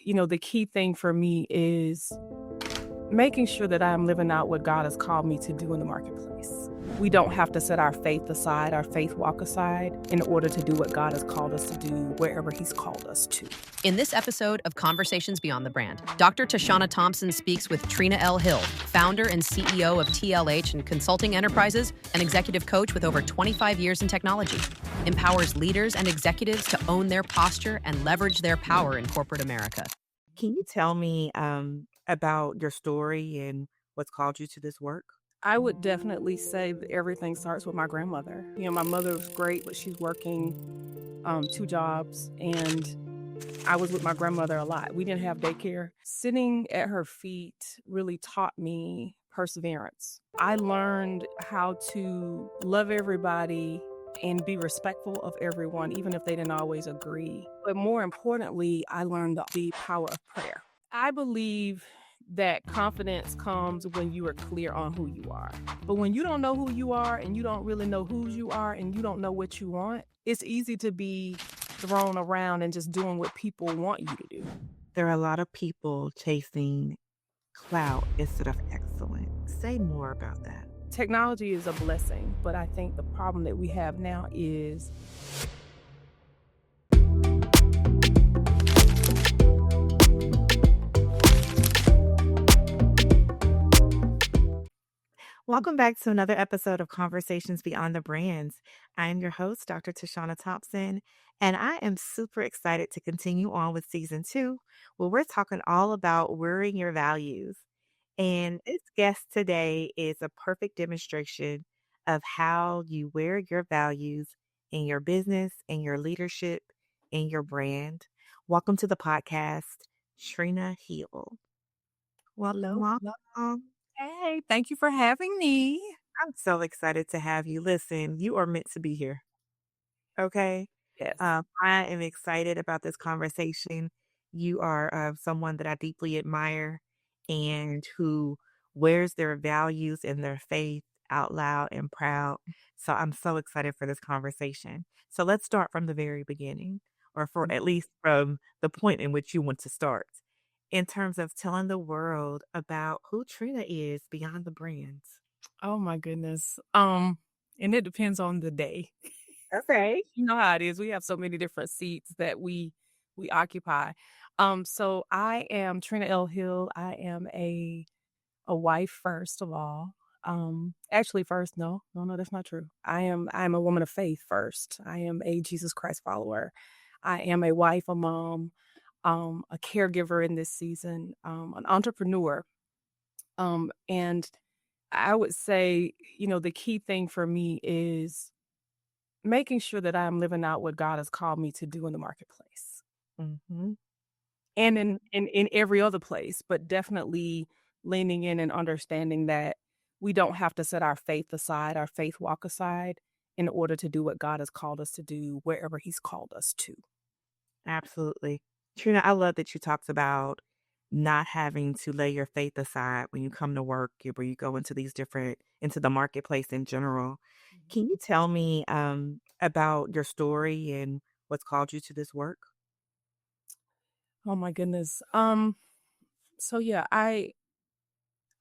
the key thing for me is making sure that I'm living out what God has called me to do in the marketplace. We don't have to set our faith aside, our faith walk aside, in order to do what God has called us to do wherever He's called us to. In this episode of Conversations Beyond the Brand, Dr. Tashana Thompson speaks with Trina Hill, founder and CEO of TLH and Consulting Enterprises, an executive coach with over 25 years in technology, empowers leaders and executives to own their posture and leverage their power in corporate America. Can you tell me about your story and what's called you to this work? I would definitely say that everything starts with my grandmother. My mother was great, but she's working 2 jobs, and I was with my grandmother a lot. We didn't have daycare. Sitting at her feet really taught me perseverance. I learned how to love everybody and be respectful of everyone, even if they didn't always agree. But more importantly, I learned the power of prayer. I believe that confidence comes when you are clear on who you are. But when you don't know who you are and you don't really know whose you are and you don't know what you want, it's easy to be thrown around and just doing what people want you to do. There are a lot of people chasing clout instead of excellence. Say more about that. Technology is a blessing, but I think the problem that we have now is Welcome back to another episode of Conversations Beyond the Brands. I am your host, Dr. Tashana Thompson, and I am super excited to continue on with season 2, where we're talking all about wearing your values. And this guest today is a perfect demonstration of how you wear your values in your business, in your leadership, in your brand. Welcome to the podcast, Trina Hill. Welcome. hey, thank you for having me. I'm so excited to have you. Listen, you are meant to be here. Okay. Yes. I am excited about this conversation. You are someone that I deeply admire and who wears their values and their faith out loud and proud. So I'm so excited for this conversation. So let's start from the very beginning, or for at least from the point in which you want to start, in terms of telling the world about who Trina is beyond the brands. Oh my goodness. And it depends on the day. Okay. You know how it is. We have so many different seats that we occupy. So I am Trina Hill. I am a wife, first of all. Actually, first, no, that's not true. I'm a woman of faith first. I am a Jesus Christ follower. I am a wife, a mom, a caregiver in this season, an entrepreneur. And I would say, the key thing for me is making sure that I'm living out what God has called me to do in the marketplace. Mm-hmm. And in every other place, but definitely leaning in and understanding that we don't have to set our faith aside, our faith walk aside, in order to do what God has called us to do wherever He's called us to. Absolutely. Trina, I love that you talked about not having to lay your faith aside when you come to work, where you go into into the marketplace in general. Can you tell me about your story and what's called you to this work? Oh my goodness. So yeah, I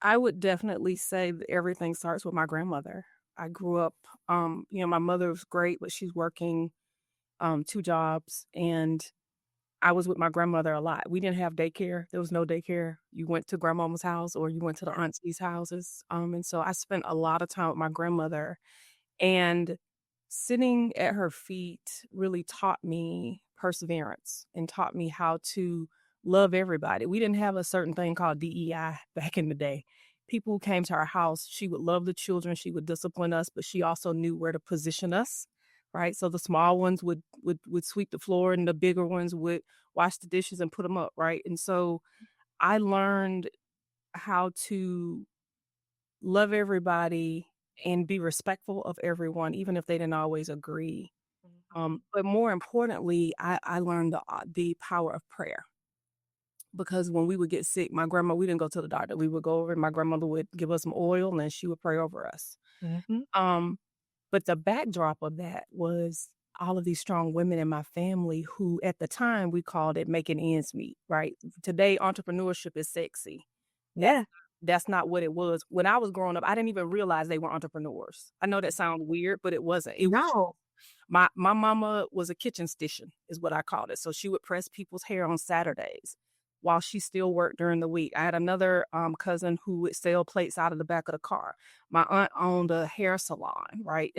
would definitely say that everything starts with my grandmother. I grew up, my mother was great, but she's working 2 jobs, and I was with my grandmother a lot. We didn't have daycare. There was no daycare. You went to grandmama's house or you went to the auntie's houses. And so I spent a lot of time with my grandmother, and sitting at her feet really taught me perseverance and taught me how to love everybody. We didn't have a certain thing called DEI back in the day. People who came to our house, she would love the children, she would discipline us, but she also knew where to position us, right? So the small ones would sweep the floor, and the bigger ones would wash the dishes and put them up, right? And so I learned how to love everybody and be respectful of everyone, even if they didn't always agree. But more importantly, I learned the power of prayer. Because when we would get sick, my grandma, we didn't go to the doctor. We would go over, and my grandmother would give us some oil, and then she would pray over us. Mm-hmm. But the backdrop of that was all of these strong women in my family who at the time we called it making ends meet, right? Today, entrepreneurship is sexy. That's Yeah. that's not what it was. When I was growing up, I didn't even realize they were entrepreneurs. I know that sounds weird, but it wasn't. It was No. my mama was a kitchen station, is what I called it. So she would press people's hair on Saturdays while she still worked during the week. I had another cousin who would sell plates out of the back of the car. My aunt owned a hair salon, right?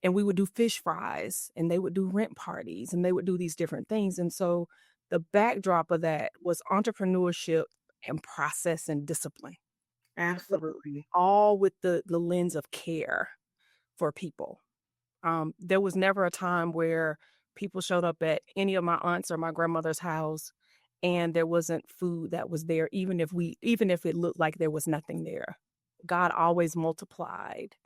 And we would do fish fries and they would do rent parties and they would do these different things. And so the backdrop of that was entrepreneurship and process and discipline, but Absolutely. all with the lens of care for people. There was never a time where people showed up at any of my aunts or my grandmother's house and there wasn't food that was there, even if it looked like there was nothing there. God always multiplied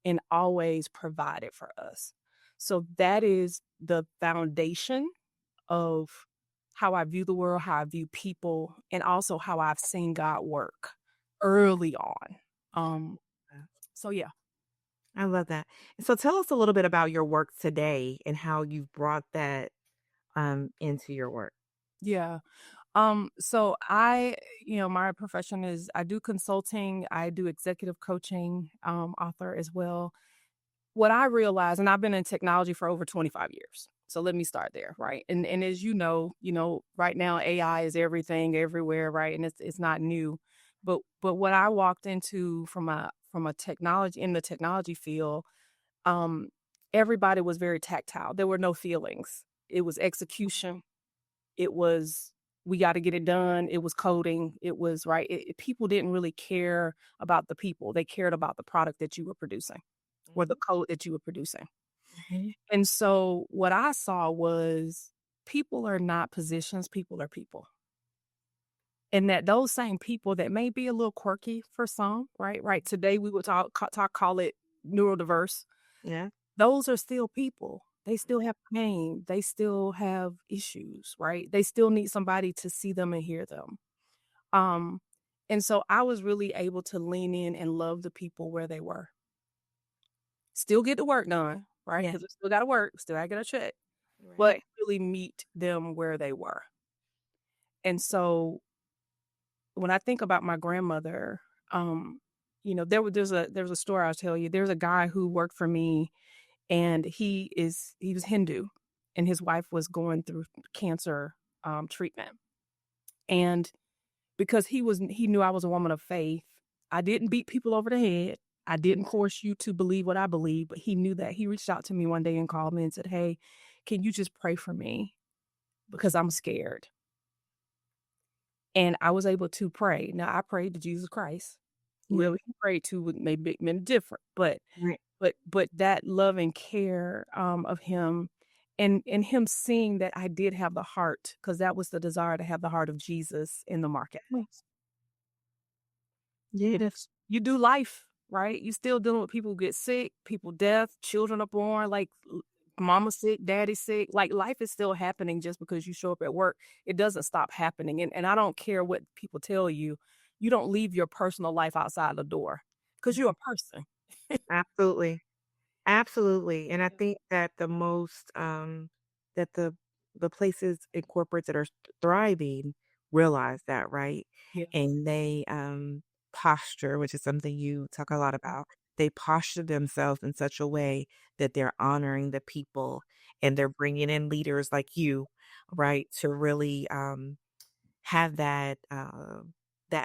and always provided for us. So that is the foundation of how I view the world, how I view people, and also how I've seen God work early on. So yeah. I love that. So tell us a little bit about your work today and how you've brought that into your work. Yeah. So my profession is I do consulting, I do executive coaching, author as well. What I realized, and I've been in technology for over 25 years. So let me start there, right? And as right now AI is everything everywhere, right? And it's not new. But what I walked into from a technology in the technology field, um, everybody was very tactile. There were no feelings. It was execution. It was we got to get it done. It was coding. It was right. People didn't really care about the people. They cared about the product that you were producing or the code that you were producing. Mhm. And so what I saw was people are not positions, people are people. And that those same people that may be a little quirky for some, right? Right. Today we would call it neurodiverse. Yeah. Those are still people. They still have pain. They still have issues, right? They still need somebody to see them and hear them. Um, and so I was really able to lean in and love the people where they were. Still get the work done, right? Yeah. Because we still got to work, still got to get a check, Right. but really meet them where they were. And so when I think about my grandmother, um, there's a story I'll tell you. There's a guy who worked for me and he was Hindu and his wife was going through cancer treatment. And because he knew I was a woman of faith, I didn't beat people over the head. I didn't force you to believe what I believe, but he knew that. He reached out to me one day and called me and said, "Hey, can you just pray for me because I'm scared?" And I was able to pray. Now I prayed to Jesus Christ. Yeah. Whoever he prayed to would maybe been different, but Right. but that love and care of him and him seeing that I did have the heart, because that was the desire to have the heart of Jesus in the marketplace. Yes. You do life, right? You still dealing with people who get sick, people death, children are born, like mama sick, daddy sick. Like life is still happening just because you show up at work. It doesn't stop happening. And I don't care what people tell you. You don't leave your personal life outside the door because you're a person. Absolutely. Absolutely. And I think that that the places and corporates that are thriving realize that, right? Yeah. And they posture, which is something you talk a lot about. They posture themselves in such a way that they're honoring the people and they're bringing in leaders like you, right, to really have that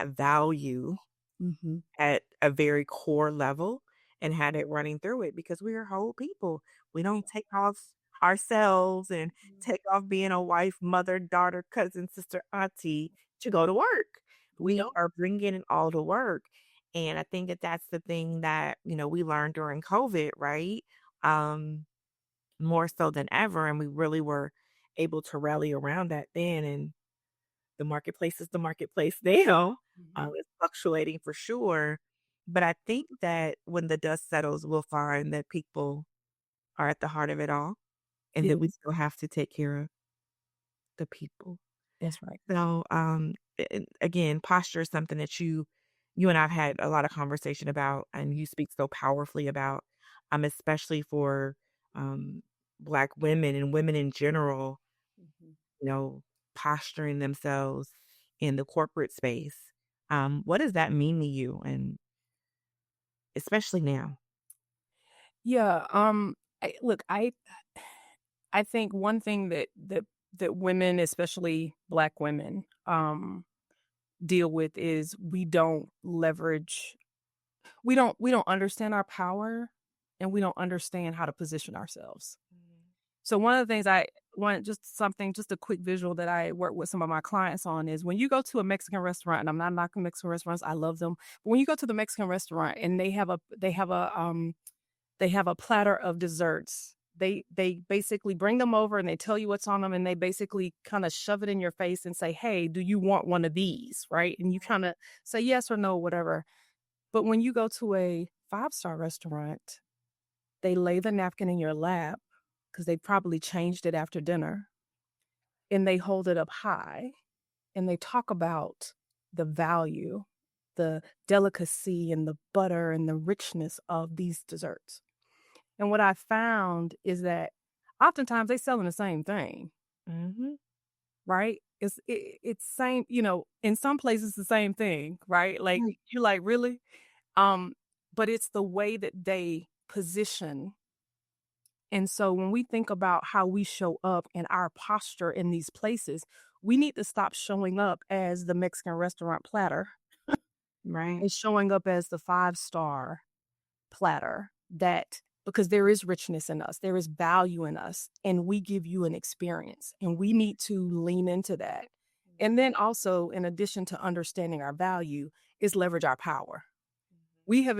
value Mhm. at a very core level and had it running through it because we are whole people. We don't take off ourselves and take off being a wife, mother, daughter, cousin, sister, auntie to go to work. We We don't. are bringing it all to work. And I think that that's the thing that, we learned during COVID, right? Um, More so than ever. And we really were able to rally around that then. And the marketplace is the marketplace now. Mhm. It's fluctuating for sure. But I think that when the dust settles, we'll find that people are at the heart of it all and Yeah, that we still have to take care of the people. that's right. So, again, posture is something that you and I've had a lot of conversation about, and you speak so powerfully about, especially for um, Black women and women in general, Mhm. you know, posturing themselves in the corporate space. What does that mean to you? And especially now. Yeah, I think one thing that women, especially Black women, deal with is we don't understand our power, and we don't understand how to position ourselves. So one of the things I want just a quick visual that I work with some of my clients on is when you go to a Mexican restaurant, and I'm not knocking Mexican restaurants, I love them. But when you go to the Mexican restaurant and they have a platter of desserts. They basically bring them over and they tell you what's on them, and they basically kind of shove it in your face and say, "Hey, do you want one of these?" Right? And you kind of say yes or no, whatever. But when you go to a five-star restaurant, they lay the napkin in your lap because they probably changed it after dinner, and they hold it up high, and they talk about the value, the delicacy, and the butter and the richness of these desserts. And what I found is that oftentimes they selling the same thing, Mm-hmm. right? It's same, in some places the same thing, right? Like Right. you're like, really? Um, but it's the way that they position. And so when we think about how we show up and our posture in these places, we need to stop showing up as the Mexican restaurant platter Right. and showing up as the five-star platter, that because there is richness in us, there is value in us, and we give you an experience, and we need to lean into that. And then also, in addition to understanding our value, is leverage our power. We have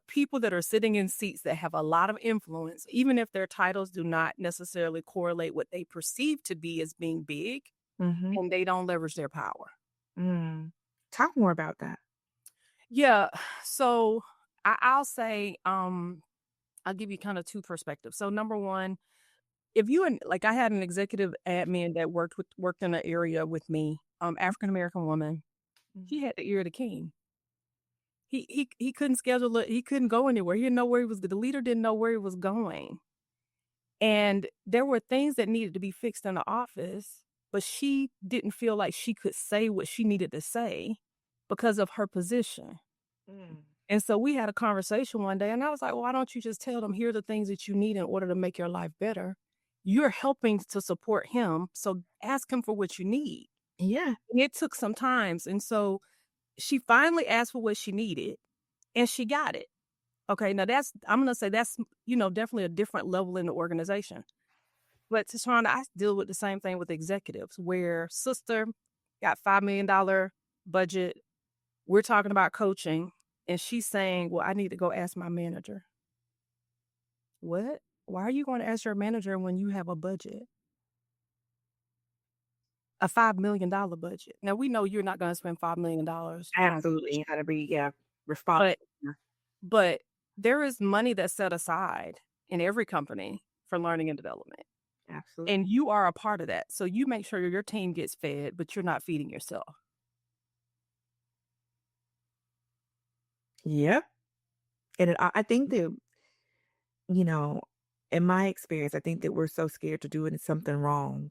people that are sitting in seats that have a lot of influence, even if their titles do not necessarily correlate what they perceive to be as being big, Mm-hmm. and they don't leverage their power. Mm. Talk more about that. Yeah, so I'll say, I'll give you kind of two perspectives. So number one, if you and like I had an executive admin that worked in an area with me, African American woman. Mhm. She had the ear of the king. He couldn't schedule it. He couldn't go anywhere. He didn't know where he was. The leader didn't know where he was going, and there were things that needed to be fixed in the office, but she didn't feel like she could say what she needed to say because of her position. Mm. And so we had a conversation one day, and I was like, "Why don't you just tell them here are the things that you need in order to make your life better? You're helping to support him, so ask him for what you need." Yeah. And it took some times, and so she finally asked for what she needed, and she got it. Okay, now I'm gonna say that's definitely a different level in the organization. But Tashana, I deal with the same thing with executives, where sister got $5 million budget. We're talking about coaching, and she's saying, "Well, I need to go ask my manager." What? Why are you going to ask your manager when you have a budget? A $5 million budget. Now we know you're not going to spend $5 million on Absolutely. You coaching, gotta be, yeah, responsible. but but there is money that's set aside in every company for learning and development. Absolutely. And you are a part of that. So you make sure your team gets fed, but you're not feeding yourself. Yep. And I think that, you know, in my experience, I think that we're so scared to doing something wrong,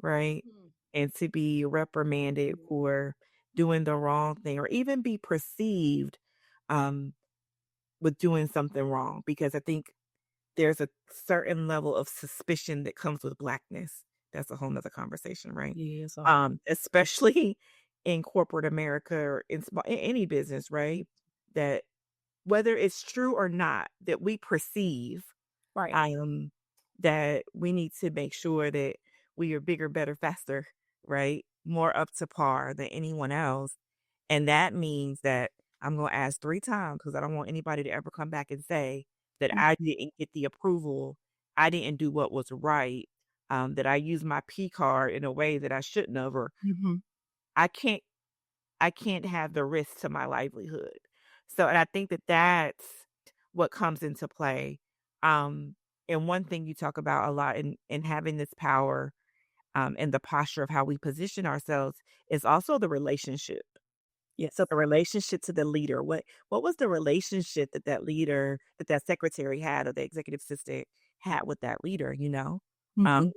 right? Mm. And to be reprimanded Mhm. for doing the wrong thing or even be perceived um, with doing something wrong. Because I think there's a certain level of suspicion that comes with blackness. That's a whole nother conversation, right? Yeah, so Especially in corporate America or in any business, right? That whether it's true or not, that we perceive right. um, that we need to make sure that we are bigger, better, faster, right? More up to par than anyone else. And that means that I'm going to ask 3 times because I don't want anybody to ever come back and say that Mm. I didn't get the approval. I didn't do what was right. That I used my P card in a way that I shouldn't have, or Mhm. I can't, I can't have the risk to my livelihood. So, and I think that that's what comes into play. Um, and one thing you talk about a lot in having this power and the posture of how we position ourselves is also the relationship. Yes. So the relationship to the leader, what was the relationship that that leader, that that secretary had or the executive assistant had with that leader, you know? Um, Mhm.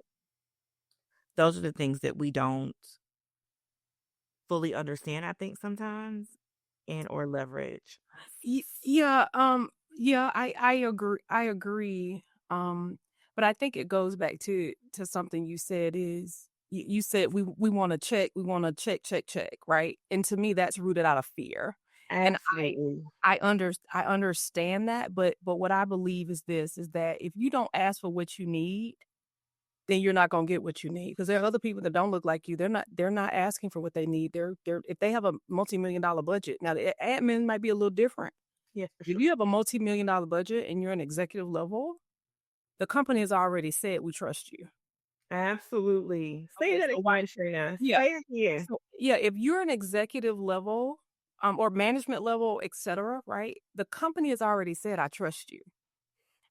those are the things that we don't fully understand, I think, sometimes and or leverage. Yeah, yeah, I agree. I agree. But I think it goes back to something you said is you said we want to check, we want to check, right? And to me, that's rooted out of fear. And Absolutely. I understand that, but what I believe is this is that if you don't ask for what you need, then you're not gonna get what you need. Because there are other people that don't look like you. They're not asking for what they need. They're if they have a multi-million-dollar budget. Now the admin might be a little different. Yes, for If sure. you have a multi-million-dollar budget and you're an executive level, the company has already said, "We trust you." Absolutely. Say Okay, that so why again, Trina. yeah. Say it again. So, yeah, if you're an executive level, or management level, etcetera, right? The company has already said, "I trust you."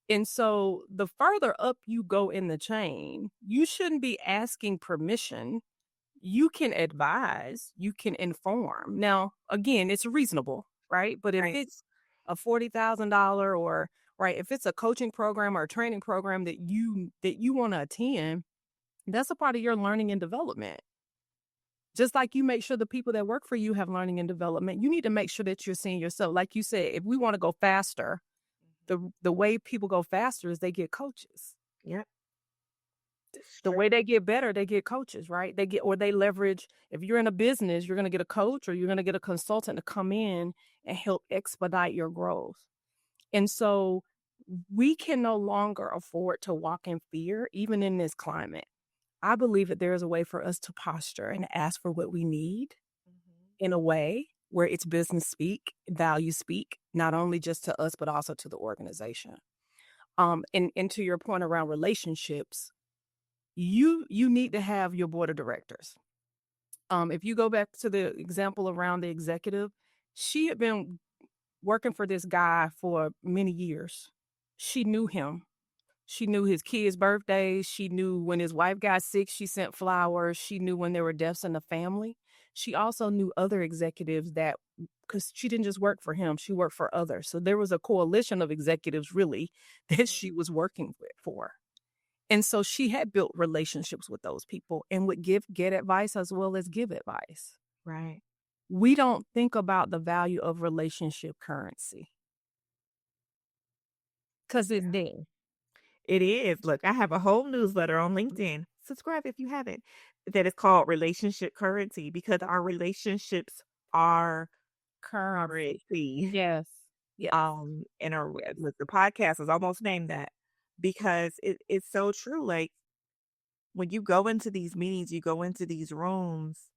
And so, the further up you go in the chain, you shouldn't be asking permission. You can advise, you can inform. Now, again, it's reasonable, right? But if Right. it's a $40,000 or right, if it's a coaching program or a training program that you want to attend, that's a part of your learning and development. Just like you make sure the people that work for you have learning and development, you need to make sure that you're seeing yourself. Like you said, if we want to go faster, the way people go faster is they get coaches. Yep. The Straight. way they get better, they get coaches, right? They get or they leverage if you're in a business, you're gonna get a coach or you're gonna get a consultant to come in and help expedite your growth. And so we can no longer afford to walk in fear, even in this climate. I believe that there is a way for us to posture and ask for what we need Mhm. in a way where it's business speak, value speak, not only just to us, but also to the organization. And to your point around relationships, you need to have your board of directors. If you go back to the example around the executive, she had been working for this guy for many years. She knew him. She knew his kids' birthdays. She knew when his wife got sick, she sent flowers. She knew when there were deaths in the family. She also knew other executives that because she didn't just work for him, she worked for others. So there was a coalition of executives really that she was working with for. And so she had built relationships with those people and would get advice as well as give advice. Right. We don't think about the value of relationship currency because it's there. It is. Look, I have a whole newsletter on LinkedIn. Subscribe if you haven't. That is called Relationship Currency because our relationships are Currency. currency. Yes. Yes. And our look, the podcast is almost named that because it's so true. Like when you go into these meetings, you go into these rooms,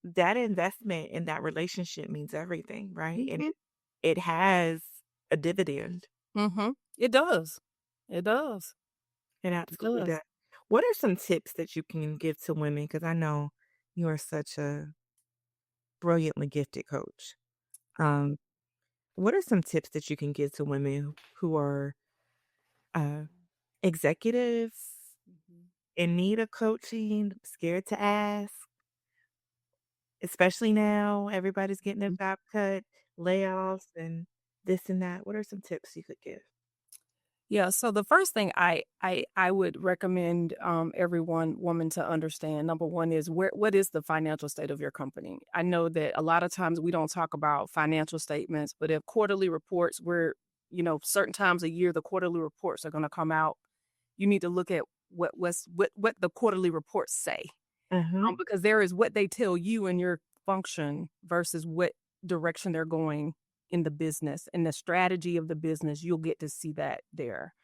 that investment in that relationship means everything, right? And Mhm. it has a dividend. Mhm. It does. It does. It It absolutely does. does. What are some tips that you can give to women? Because I know you are such a brilliantly gifted coach. Um, what are some tips that you can give to women who are uh, executives Mhm. in need of coaching, scared to ask, especially now everybody's getting a job cut, layoffs, and this and that? What are some tips you could give? Yeah, so the first thing I would recommend everyone woman to understand number one is what is the financial state of your company. I know that a lot of times we don't talk about financial statements, but if quarterly reports where certain times a year the quarterly reports are going to come out, you need to look at what the quarterly reports say, Uh-huh. because there is what they tell you in your function versus what direction they're going in the business and the strategy of the business. You'll get to see that there.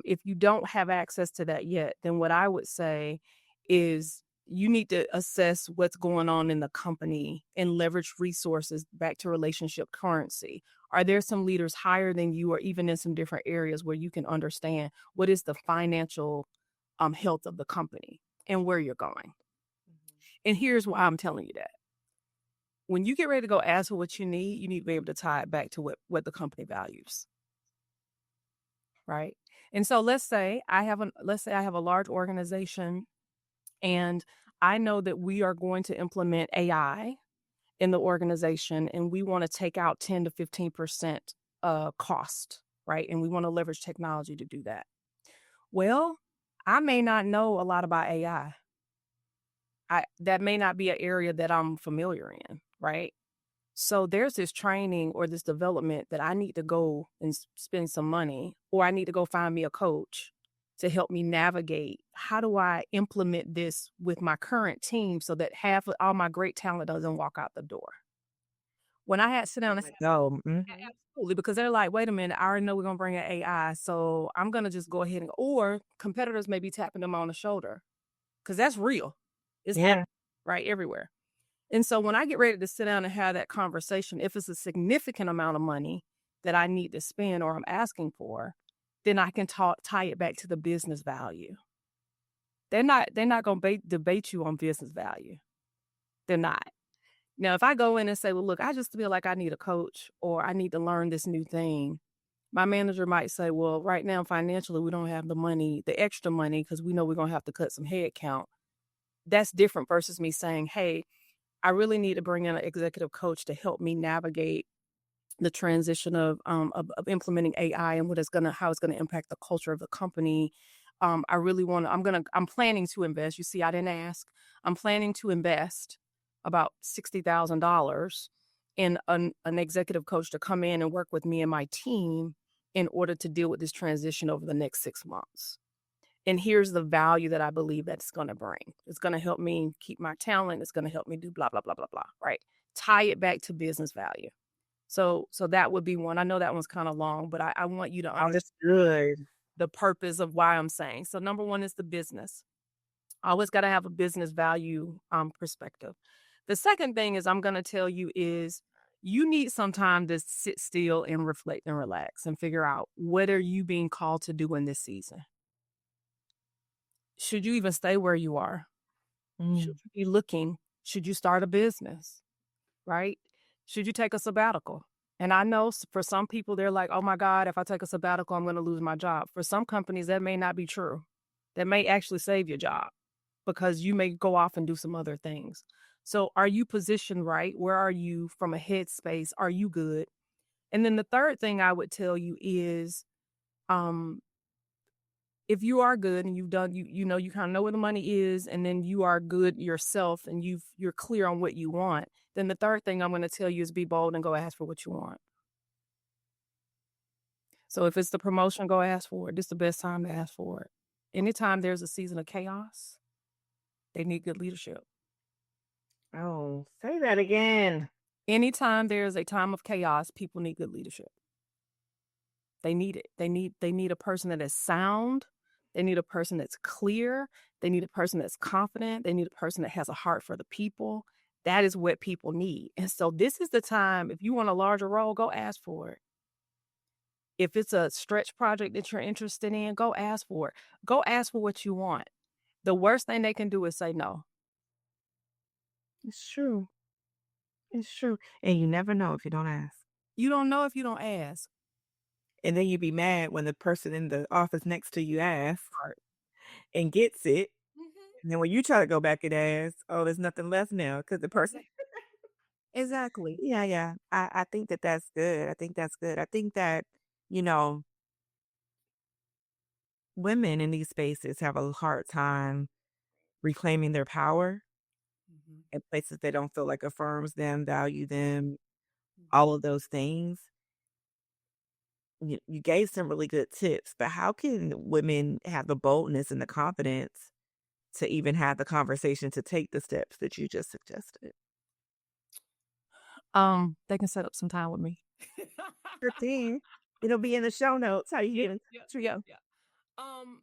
If you don't have access to that yet, then what I would say is you need to assess what's going on in the company and leverage resources back to relationship currency. Are there some leaders higher than you or even in some different areas where you can understand what is the financial health of the company and where you're going? And here's why I'm telling you that. When you get ready to go ask for what you need to be able to tie it back to what the company values, right? And so let's say I have a large organization and I know that we are going to implement AI in the organization and we want to take out 10 to 15% cost. right? And we want to leverage technology to do that. Well, I may not know a lot about AI. That may not be an area that I'm familiar in, right? So there's this training or this development that I need to go and spend some money, or I need to go find me a coach to help me navigate. How do I implement this with my current team so that half of all my great talent doesn't walk out the door? When I had to sit down and Go. absolutely, because they're like, wait a minute, I already know we're gonna bring in AI, so I'm gonna just go ahead and or competitors may be tapping them on the shoulder because that's real. It's happening Yeah. right everywhere. And so when I get ready to sit down and have that conversation, if it's a significant amount of money that I need to spend or I'm asking for, then I can tie it back to the business value. They're not going to debate you on business value. They're not. Now, if I go in and say, well, look, I just feel like I need a coach or I need to learn this new thing, my manager might say, well, right now, financially, we don't have the money, the extra money, because we know we're going to have to cut some head count. That's different versus me saying, hey, I really need to bring in an executive coach to help me navigate the transition of implementing AI and how it's gonna impact the culture of the company. I really want to. I'm planning to invest. You see, I didn't ask. I'm planning to invest about $60,000 in an executive coach to come in and work with me and my team in order to deal with this transition over the next 6 months. And here's the value that I believe that's going to bring. It's going to help me keep my talent. It's going to help me do blah, blah, blah, blah, blah, right? Tie it back to business value. So that would be one. I know that one's kind of long, but I want you to understand Understood. the purpose of why I'm saying. So number one is the business. I always got to have a business value perspective. The second thing is I'm going to tell you is you need some time to sit still and reflect and relax and figure out what are you being called to do in this season. Should you even stay where you are? Should you be looking? Should you start a business? Right? Should you take a sabbatical? And I know for some people, they're like, oh my God, if I take a sabbatical, I'm going to lose my job. For some companies, that may not be true. That may actually save your job because you may go off and do some other things. So are you positioned right? Where are you from a headspace? Are you good? And then the third thing I would tell you is, um, if you are good and you've done you know you kind of know where the money is and then you are good yourself and you're clear on what you want, then the third thing I'm going to tell you is be bold and go ask for what you want. So if it's the promotion, go ask for it. This is the best time to ask for it. Anytime there's a season of chaos, they need good leadership. Oh, say that again. Anytime there's a time of chaos, people need good leadership. They need it. They need a person that is sound. They need a person that's clear. They need a person that's confident. They need a person that has a heart for the people. That is what people need. And so this is the time, if you want a larger role, go ask for it. If it's a stretch project that you're interested in, go ask for it. Go ask for what you want. The worst thing they can do is say no. It's true. It's true. And you never know if you don't ask. You don't know if you don't ask. And then you be mad when the person in the office next to you asks Right. and gets it. Mhm. And then when you try to go back and ask, oh, there's nothing left now because the person. Exactly. Yeah. I think that that's good. I think that's good. I think that, you know, women in these spaces have a hard time reclaiming their power Mhm. in places they don't feel like affirms them, value them, Mhm. all of those things. You gave some really good tips, but how can women have the boldness and the confidence to even have the conversation to take the steps that you just suggested? They can set up some time with me. Sure thing. It'll be in the show notes. How you Yeah, doing? yeah, yeah, yeah. Um,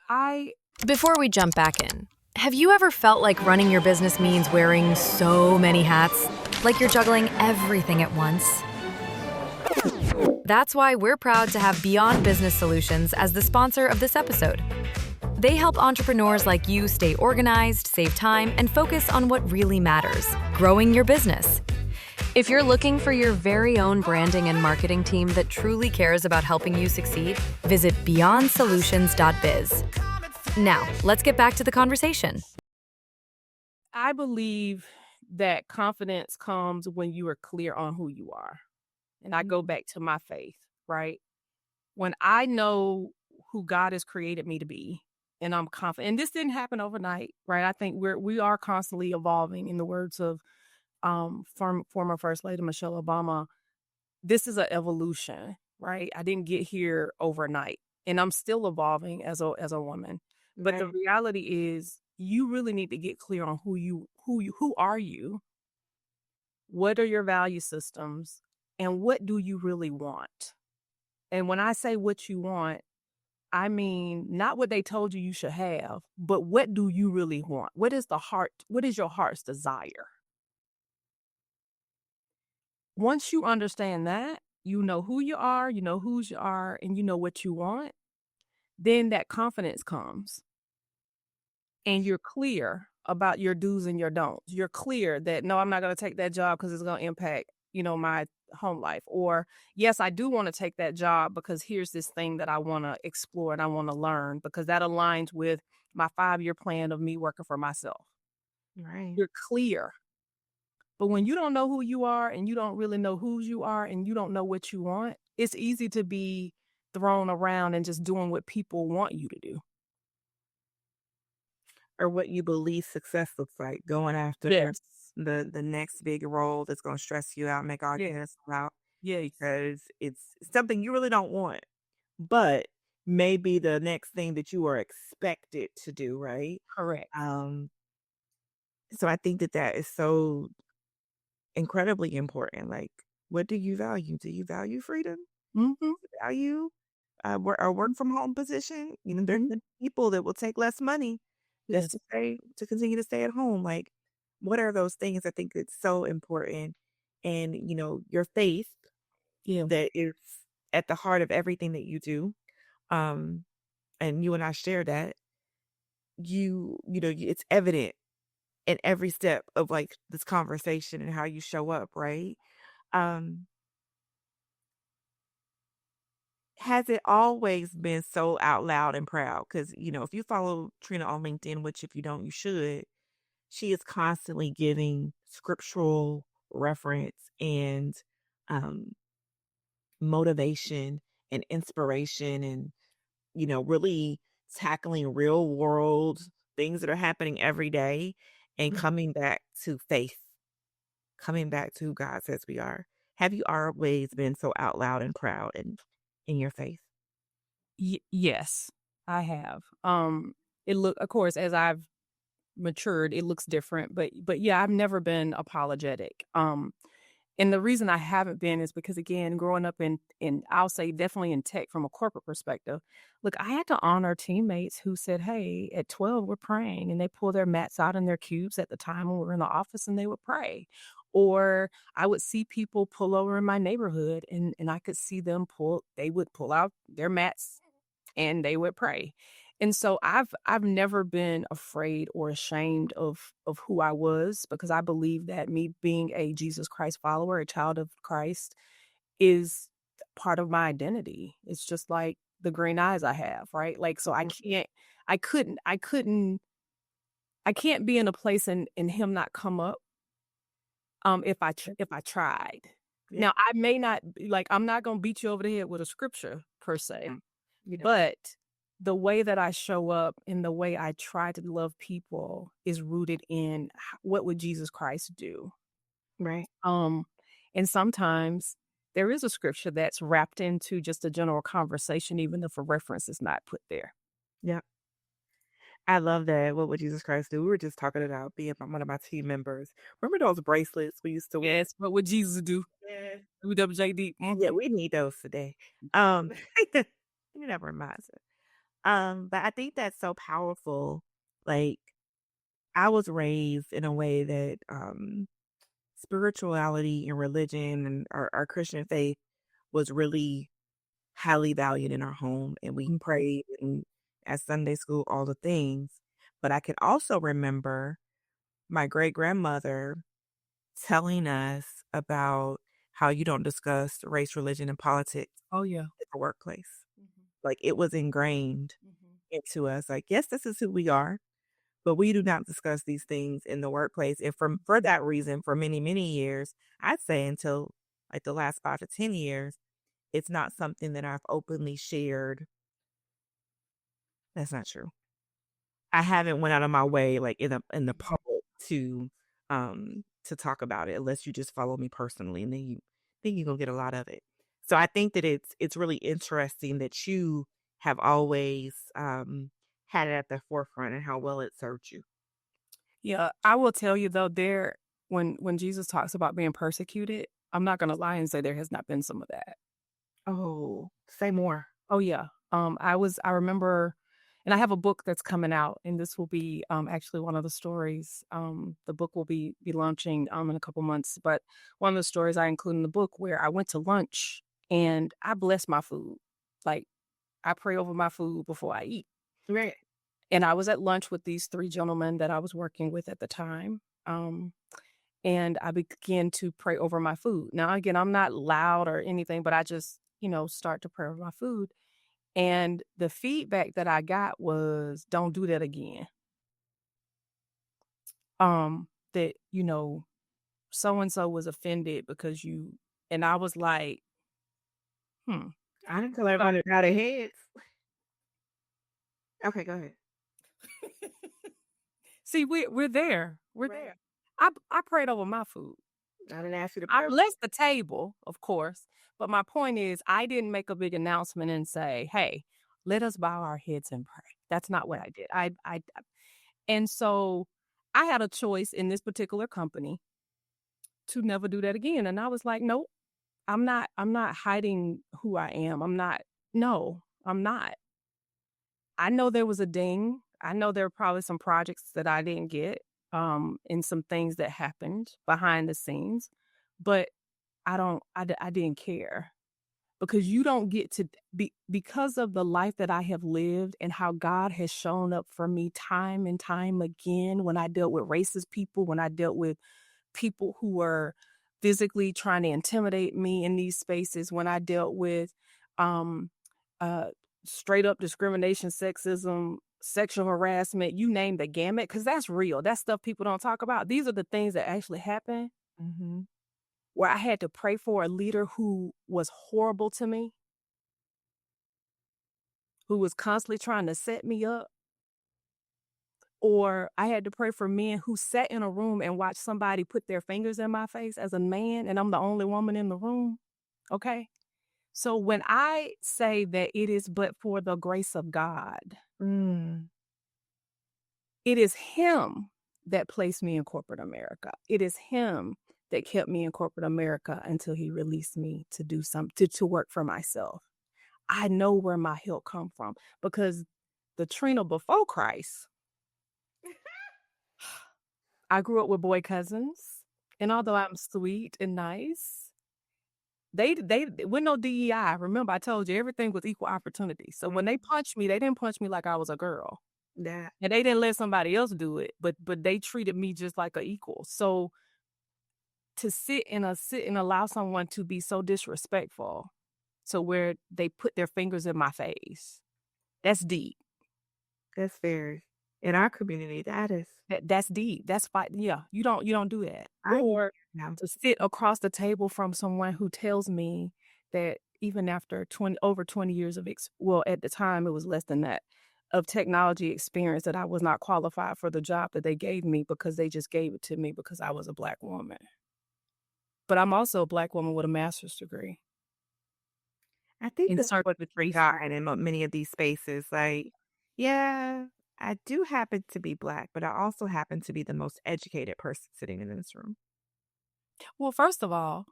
I Before we jump back in, have you ever felt like running your business means wearing so many hats? Like you're juggling everything at once? That's why we're proud to have Beyond Business Solutions as the sponsor of this episode. They help entrepreneurs like you stay organized, save time, and focus on what really matters, growing your business. If you're looking for your very own branding and marketing team that truly cares about helping you succeed, visit beyondsolutions.biz. Now, let's get back to the conversation. I believe that confidence comes when you are clear on who you are. And I go back to my faith, right? When I know who God has created me to be, and I'm confident, and this didn't happen overnight, right? I think we are constantly evolving. In the words of former First Lady Michelle Obama, this is an evolution, right? I didn't get here overnight, and I'm still evolving as a woman. But the Right. reality is, you really need to get clear on who are you, what are your value systems, and what do you really want. And when I say what you want, I mean not what they told you you should have, but what do you really want? What is your heart's desire? Once you understand that, you know who you are, you know whose you are, and you know what you want, then that confidence comes and you're clear about your do's and your don'ts. You're clear that no, I'm not going to take that job because it's going to impact, my home life. Or yes, I do want to take that job because here's this thing that I want to explore and I want to learn because that aligns with my 5-year plan of me working for myself. Right. You're clear. But when you don't know who you are and you don't really know whose you are and you don't know what you want, it's easy to be thrown around and just doing what people want you to do. Or what you believe success looks like, going after Yes. the next big role that's gonna stress you out, make all your Yes. hair fall out Yes. because it's something you really don't want, but maybe the next thing that you are expected to do, right? Correct. Um, so I think that that is so incredibly important. Like, what do you value? Do you value freedom? Mhm. Value a work from home position? There's Mhm. the people that will take less money just Yes. to continue to stay at home. Like, what are those things? I think it's so important. And, your faith Yeah. that is at the heart of everything that you do. Um, and you and I share that. It's evident in every step of like this conversation and how you show up, right? Um, has it always been so out loud and proud? Because, if you follow Trina on LinkedIn, which if you don't, you should, she is constantly giving scriptural reference and um, motivation and inspiration and, really tackling real world things that are happening every day and Mm. coming back to faith, coming back to who God says we are. Have you always been so out loud and proud and in your faith? Yes, I have. Of course, as I've matured, it looks different, but yeah, I've never been apologetic. And the reason I haven't been is because again, growing up in I'll say definitely in tech from a corporate perspective, look, I had to honor teammates who said, "Hey, at 12 we're praying," and they pull their mats out in their cubes at the time when we were in the office and they would pray. Or I would see people pull over in my neighborhood and I could see them they would pull out their mats and they would pray. And so I've never been afraid or ashamed of who I was because I believe that me being a Jesus Christ follower, a child of Christ, is part of my identity. It's just like the green eyes I have, right? Like so I couldn't I can't be in a place and him not come up if I tried. Yeah. Now I may not like I'm not going to beat you over the head with a scripture per se. Mm. You know, But the way that I show up and the way I try to love people is rooted in what would Jesus Christ do? right. Um, and sometimes there is a scripture that's wrapped into just a general conversation, even if a reference is not put there. Yeah. I love that. What would Jesus Christ do? We were just talking about being one of my team members. Remember those bracelets we used to wear? Yes, what would Jesus do? Yeah. WWJD. Yeah, we need those today. Um, you never reminds us. But I think that's so powerful. Like, I was raised in a way that spirituality and religion and our Christian faith was really highly valued in our home, and we Mhm. prayed and at Sunday school, all the things. But I can also remember my great grandmother telling us about how you don't discuss race, religion, and politics Oh yeah. at the workplace. Mhm. Like, it was ingrained Mhm. into us. Like, yes, this is who we are, but we do not discuss these things in the workplace. And for that reason, for many, many years, I'd say until like the last 5 to 10 years, it's not something that I've openly shared. That's not true. I haven't went out of my way, like, in the public to talk about it unless you just follow me personally, and then you gonna get a lot of it. So I think that it's really interesting that you have always, had it at the forefront and how well it served you. Yeah, I will tell you though, when Jesus talks about being persecuted, I'm not gonna lie and say there has not been some of that. Oh, say more. Oh yeah. I remember, and I have a book that's coming out, and this will be actually one of the stories. The book will be launching in a couple months, but one of the stories I include in the book where I went to lunch and I bless my food. Like I pray over my food before I eat. Right. And I was at lunch with these 3 gentlemen that I was working with at the time. And I began to pray over my food. Now, again, I'm not loud or anything, but I just, start to pray over my food. And the feedback that I got was, "Don't do that again." That, so and so was offended because and I was like, hmm. I didn't tell So everybody how their heads. Okay, go ahead. see, we're there. We're Right. there. I prayed over my food. I didn't ask you to I pray. blessed the table, of course, but my point is I didn't make a big announcement and say, "Hey, let us bow our heads and pray." That's not what I did. And so I had a choice in this particular company to never do that again. And I was like, "Nope, I'm not hiding who I am. No, I'm not." I know there was a ding. I know there were probably some projects that I didn't get, and some things that happened behind the scenes, but I didn't care because you don't get to because of the life that I have lived and how God has shown up for me time and time again when I dealt with racist people, when I dealt with people who were physically trying to intimidate me in these spaces, when I dealt with um uh straight up discrimination, sexism, sexual harassment, you name the gamut, because that's real. That's stuff people don't talk about. These are the things that actually happen Mhm. where I had to pray for a leader who was horrible to me, who was constantly trying to set me up, or I had to pray for men who sat in a room and watched somebody put their fingers in my face as a man, and I'm the only woman in the room. Okay. So when I say that it is but for the grace of God, Mm. it is Him that placed me in corporate America. It is Him that kept me in corporate America until He released me to do to work for myself. I know where my help come from because the Trina before Christ, I grew up with boy cousins, and although I'm sweet and nice, they with no DEI. Remember, I told you everything was equal opportunity. So when they Mhm. punched me, they didn't punch me like I was a girl, That and they didn't let somebody else do it. But they treated me just like a equal. So to sit and allow someone to be so disrespectful to where they put their fingers in my face, that's deep. that's very in our community, that is That's deep. That's fight. Yeah, you don't do that. I get Or now. to sit across the table from someone who tells me that even after over 20 years of well, at the time it was less than that, of technology experience, that I was not qualified for the job that they gave me because they just gave it to me because I was a black woman. But I'm also a black woman with a master's degree I think in that's what circuit we've tracing. gotten in many of these spaces, like, yeah, I do happen to be Black, but I also happen to be the most educated person sitting in this room. Well, first of all,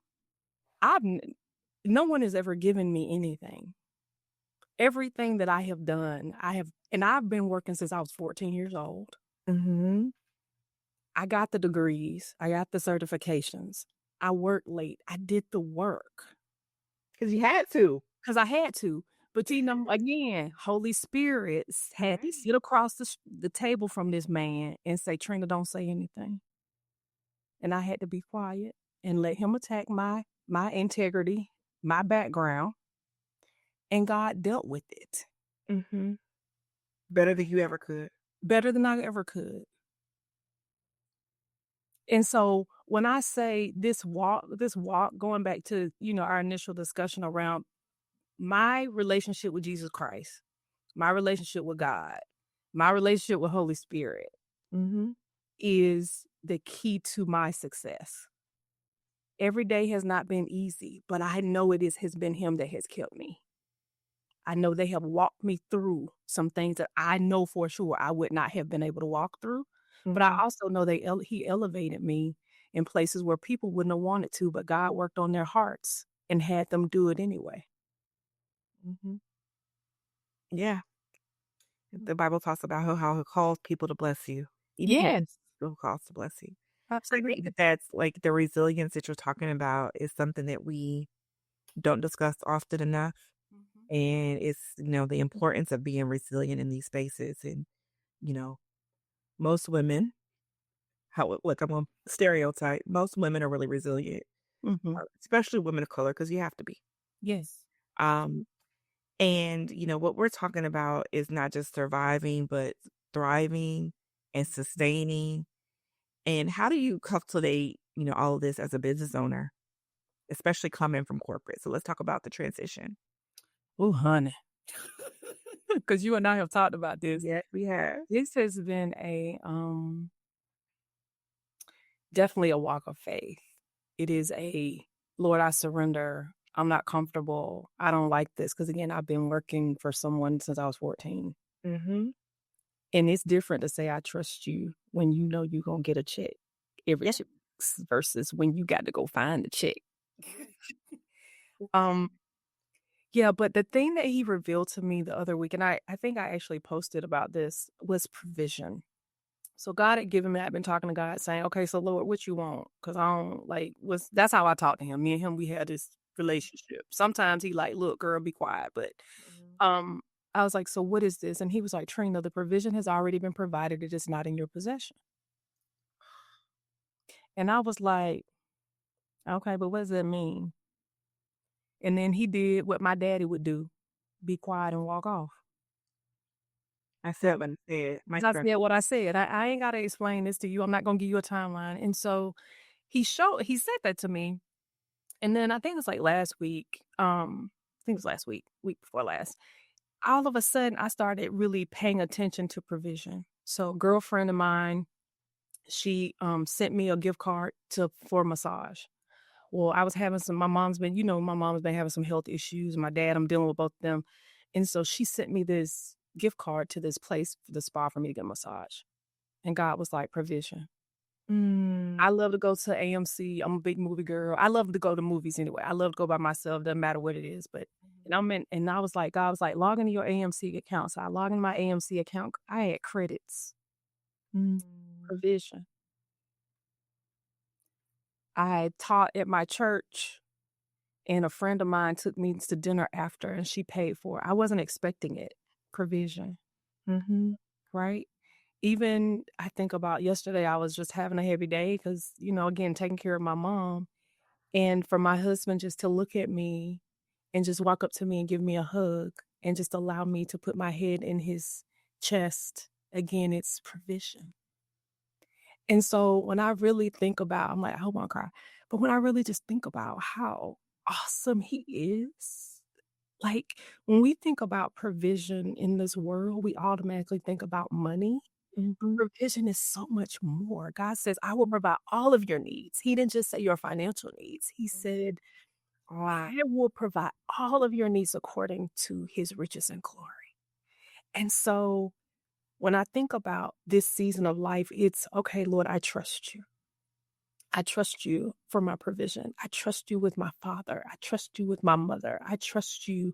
I've n no one has ever given me anything. Everything that I have done, I've been working since I was 14 years old. Mhm. I got the degrees, I got the certifications. I worked late. I did the work 'Cause you had to. because I had to. But again, Holy Spirit had to Right. sit across the table from this man and say, "Trina, don't say anything." And I had to be quiet and let him attack my integrity, my background, and God dealt with it Mhm. Better than you ever could. better than I ever could. And so when I say this walk, going back to, our initial discussion around my relationship with Jesus Christ, my relationship with God, my relationship with Holy Spirit Mhm. is the key to my success. Every day has not been easy, but I know has been him that has kept me. I know they have walked me through some things that I know for sure I would not have been able to walk through, but I Mhm. also know he elevated me in places where people wouldn't have wanted to, but God worked on their hearts and had them do it anyway. Mhm. Yeah. The Bible talks about how it calls people to bless you, even when Yes, people calls to bless you. I think absolutely. that that's like the resilience that you're talking about is something that we don't discuss often enough. Mhm. And it's, the importance of being resilient in these spaces. And, you know, most women, look, I'm going to stereotype, most women are really resilient, Mhm. especially women of color, because you have to be. Yes. Um, and, what we're talking about is not just surviving, but thriving and sustaining. And how do you cultivate, all of this as a business owner, especially coming from corporate? So let's talk about the transition. Oh, honey. Because you and I have talked about this. Yeah, we have. This has been definitely a walk of faith. It is Lord, I surrender. I'm not comfortable. I don't like this. Because again, I've been working for someone since I was 14. Mm-hmm. And it's different to say I trust you when you know you're gonna get a check every Yeah. 2 weeks versus when you got to go find the check. Um, yeah, but the thing that he revealed to me the other week, and I think I actually posted about this, was provision. So God had given me, I've been talking to God saying, okay, so Lord, what you want? Cause I don't that's how I talk to him. Me and him, we had this relationship. Sometimes he like, look, girl, be quiet. But Mhm. um, I was like, so what is this? And he was like, Trina, the provision has already been provided. It is not in your possession. And I was like, okay, but what does that mean? And then he did what my daddy would do, be quiet and walk off. I said what I said. My 'Cause I friend. said what I said. I ain't gotta explain this to you. I'm not gonna give you a timeline. And so he said that to me. And then I think it was like last week, I think it was last week, week before last. All of a sudden I started really paying attention to provision. So a girlfriend of mine, she sent me a gift card for massage. Well, I was having my mom's been, my mom's been having some health issues. My dad, I'm dealing with both of them. And so she sent me this gift card to this place for the spa for me to get a massage. And God was like, provision. Mm, I love to go to AMC. I'm a big movie girl. I love to go to movies anyway. I love to go by myself. Doesn't matter what it is. But and I was like, God was like, log into your AMC account. So I log into my AMC account. I had credits, mm, provision. I had taught at my church, and a friend of mine took me to dinner after, and she paid for it. I wasn't expecting it. Provision, mhm, right? Even I think about yesterday, I was just having a heavy day because, again, taking care of my mom. And for my husband just to look at me and just walk up to me and give me a hug and just allow me to put my head in his chest, again, it's provision. And so when I really think about, I'm like, I don't want to cry, but when I really just think about how awesome he is, like when we think about provision in this world, we automatically think about money. mhm, Provision is so much more. God says, I will provide all of your needs. He didn't just say your financial needs. He said, I will provide all of your needs according to his riches and glory. And so when I think about this season of life, it's okay, Lord, I trust you. I trust you for my provision. I trust you with my father. I trust you with my mother. I trust you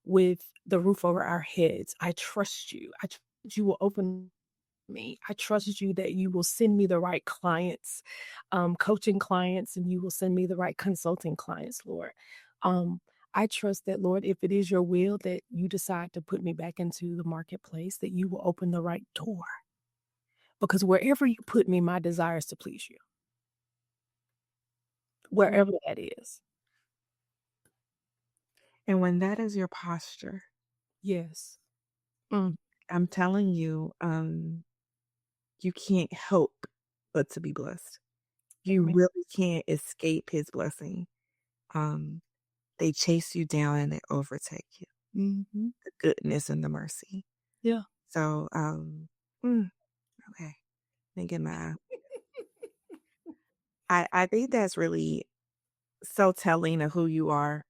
with the roof over our heads. I trust you. I trust you will open me. I trust you that you will send me the right clients, coaching clients, and you will send me the right consulting clients, Lord. Um, I trust that, Lord, if it is your will that you decide to put me back into the marketplace, that you will open the right door. Because wherever you put me, my desire is to please you, mm. wherever that is. And when that is your posture, Yes. Mm, I'm telling you, you can't help but to be blessed. You amen. really can't escape his blessing. Um, they chase you down and they overtake you. Mhm. The goodness and the mercy. Yeah. So, mm, okay. Thinking my, I think that's really so telling of who you are,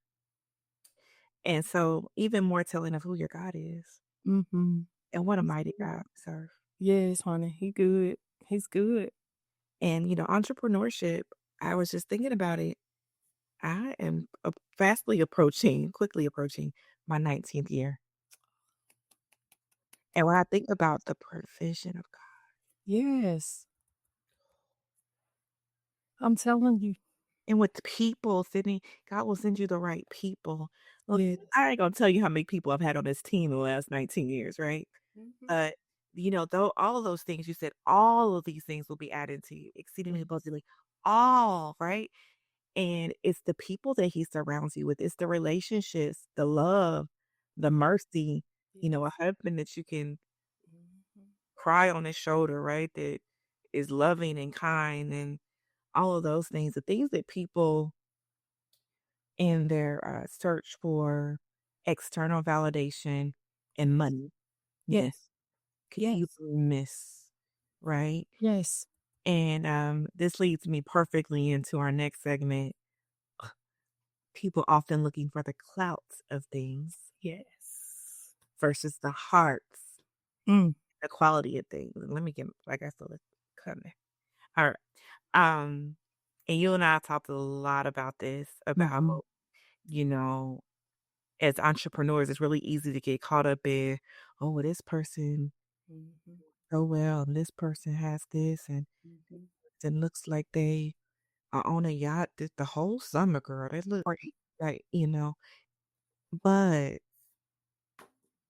and so even more telling of who your God is, Mhm. and what a He's mighty good. God we serve. Yes, honey, he good. He's good. And entrepreneurship. I was just thinking about it. I am quickly approaching my 19th year. And when I think about the provision of God Yes. I'm telling you. and with the people sending, God will send you the right people. Look, Yes. I ain't gonna tell you how many people I've had on this team in the last 19 years, right? Mhm. But though all of those things you said, all of these things will be added to you, exceedingly Yes. abundantly, all right. And it's the people that He surrounds you with. It's the relationships, the love, the mercy. A Yes. husband that you can Mhm. cry on his shoulder, right? That is loving and kind and all of those things. The things that people in their search for external validation and money miss, Yes. could Yes. easily miss, right? Yes. And this leads me perfectly into our next segment. People often looking for the clouts of things Yes. versus the hearts, Mm. the quality of things. Let me get, like I said, let's come there. All right. Um, and you and I talked a lot about this, about, Mhm. you know, as entrepreneurs, it's really easy to get caught up in, oh, well, this person Mhm. so well, and this person has this, and Mhm. it looks like they are on a yacht the whole summer, girl. They look great, right? But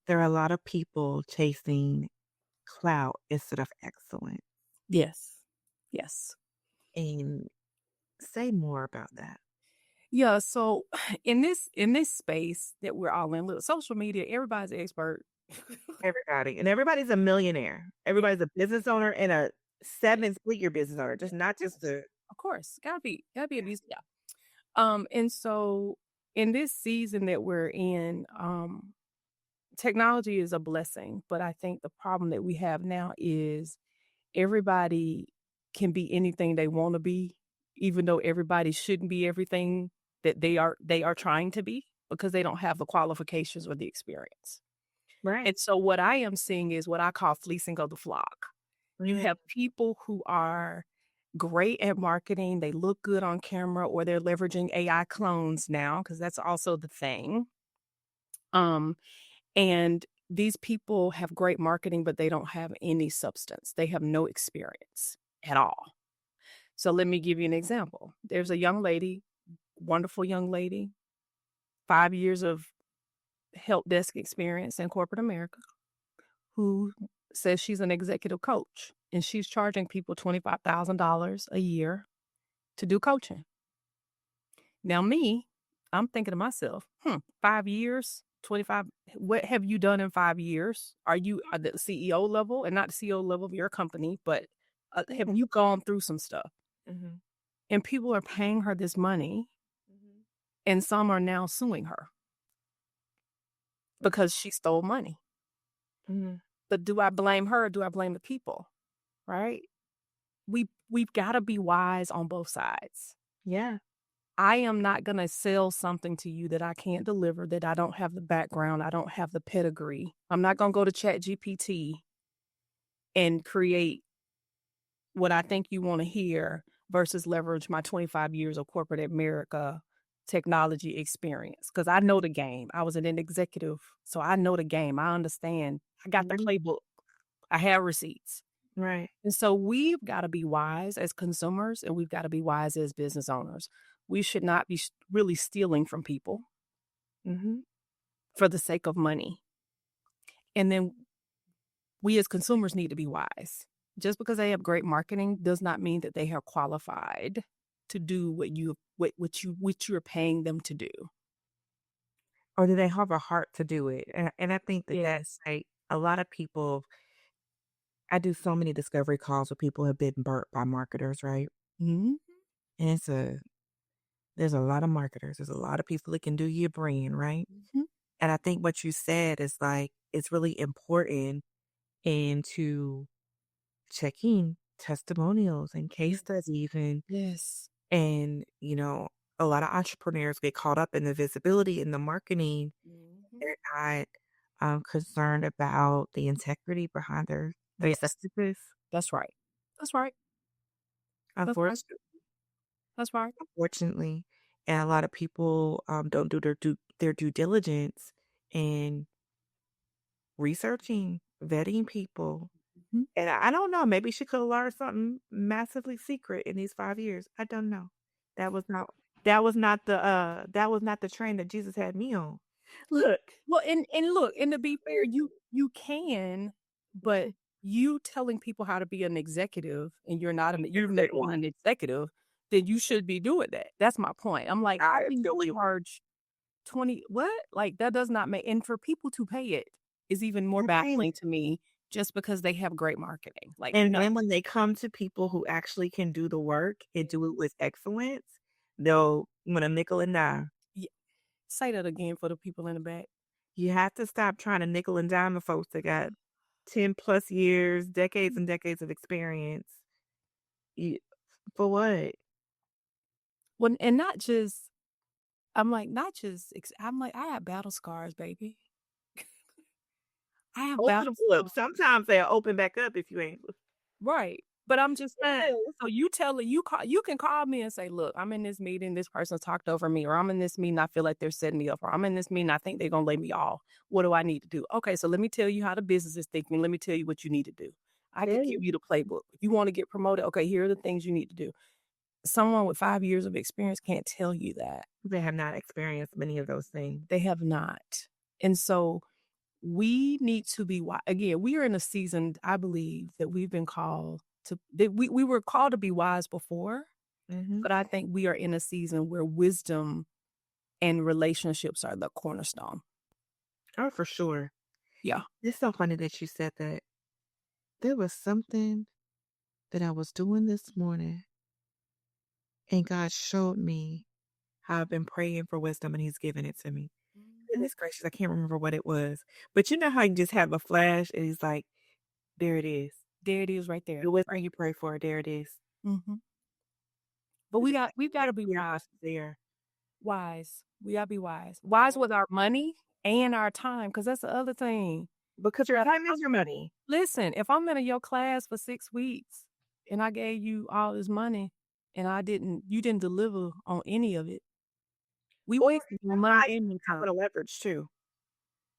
there are a lot of people chasing clout instead of excellence. Yes. Yes. And say more about that. Yeah, so in this space that we're all in, look, social media, everybody's an expert. Everybody. And everybody's a millionaire. Yeah. Everybody's a business owner and a seven-figure business owner, just not Of just course. a Of course. Gotta be at least, yeah. And so in this season that we're in, technology is a blessing, but I think the problem that we have now is everybody can be anything they want to be, even though everybody shouldn't be everything that they are trying to be because they don't have the qualifications or the experience. right. And so what I am seeing is what I call fleecing of the flock. You Mhm. have people who are great at marketing, they look good on camera, or they're leveraging AI clones now because that's also the thing. Um, and these people have great marketing, but they don't have any substance. They have no experience at all. So let me give you an example. There's a young lady, wonderful young lady, 5 years of help desk experience in corporate America, who says she's an executive coach and she's charging people $25,000 a year to do coaching. Now, me, I'm thinking to myself, 5 years, 25, what have you done in 5 years? Are you at the CEO level and not the CEO level of your company, but have Yeah. you gone through some stuff? Mhm. And people are paying her this money, Mhm. and some are now suing her because she stole money. Mhm. But do I blame her or do I blame the people? Right? We've got to be wise on both sides. Yeah. I am not going to sell something to you that I can't deliver, that I don't have the background, I don't have the pedigree. I'm not going to go to Chat GPT and create what I think you want to hear versus leverage my 25 years of corporate America technology experience because I know the game. I was an executive, so I know the game. I understand. I got the Mhm. playbook. I have receipts. Right. And so we've got to be wise as consumers and we've got to be wise as business owners. We should not be really stealing from people Mhm. for the sake of money. And then we as consumers need to be wise. Just because they have great marketing does not mean that they are qualified to do what you're paying them to do. Or do they have a heart to do it? And I think that Yes. like a lot of people, I do so many discovery calls where people have been burnt by marketers, right? Mhm. And there's a lot of marketers. There's a lot of people that can do your brand, right? Mhm. And I think what you said is like, it's really important and to checking testimonials and case Yes. studies Yes. and, a lot of entrepreneurs get caught up in the visibility and the marketing. Mhm. They're not concerned about the integrity behind their Yes. successes. That's right. That's right. That's right. Unfortunately, That's right. unfortunately, and a lot of people don't do their due diligence in researching, vetting people. Mhm. And I don't know, maybe she could have learned something massively secret in these 5 years. I don't know. That was not that was not the train that Jesus had me on. Look. Well, and look, and to be fair, you can, but you telling people how to be an executive and you're not an executive, then you should be doing that. That's my point. I'm like, how I can feel you you. charge 20 what? Like that does not make, and for people to pay it is even more Right. baffling to me just because they have great marketing. Like, And no. then when they come to people who actually can do the work and do it with excellence, they'll want a nickel and dime. Yeah, say that again for the people in the back. You have to stop trying to nickel and dime the folks that got 10 plus years, decades and decades of experience. You, for what? Well, and not just I'm like, not just I'm like, I have battle scars, baby. I have Open battle them up. scars. Sometimes they'll open back up if you ain't. Right. But I'm just saying, Yes. so you telling you can call me and say, "Look, I'm in this meeting, this person talked over me," or "I'm in this meeting, I feel like they're setting me up," or "I'm in this meeting, I think they're gonna lay me off. What do I need to do?" Okay, so let me tell you how the business is thinking. Let me tell you what you need to do. I could Tell give you. you the playbook. If you want to get promoted, okay, here are the things you need to do. Someone with 5 years of experience can't tell you that. They have not experienced many of those things. They have not. And so we need to be again, we are in a season, I believe, that we've been called to that we were called to be wise before, Hmm. but I think we are in a season where wisdom and relationships are the cornerstone. Oh, for sure. Yeah. It's so funny that you said that. There was something that I was doing this morning, and God showed me how I've been praying for wisdom, and He's given it to me. Mhm. Goodness gracious, I can't remember what it was. But you know how you just have a flash, and He's like, there it is. There it is right The there. wisdom you pray for, there it is. Mhm. But It's just like, we've got right to be there, wise. there. Wise. We got to be wise. Wise with our money and our time, because that's the other thing. Because your time is your money. Listen, if I'm in your class for 6 weeks and I gave you all this money and you didn't deliver on any of it, we Or wasted your money I and your have time. a leverage too,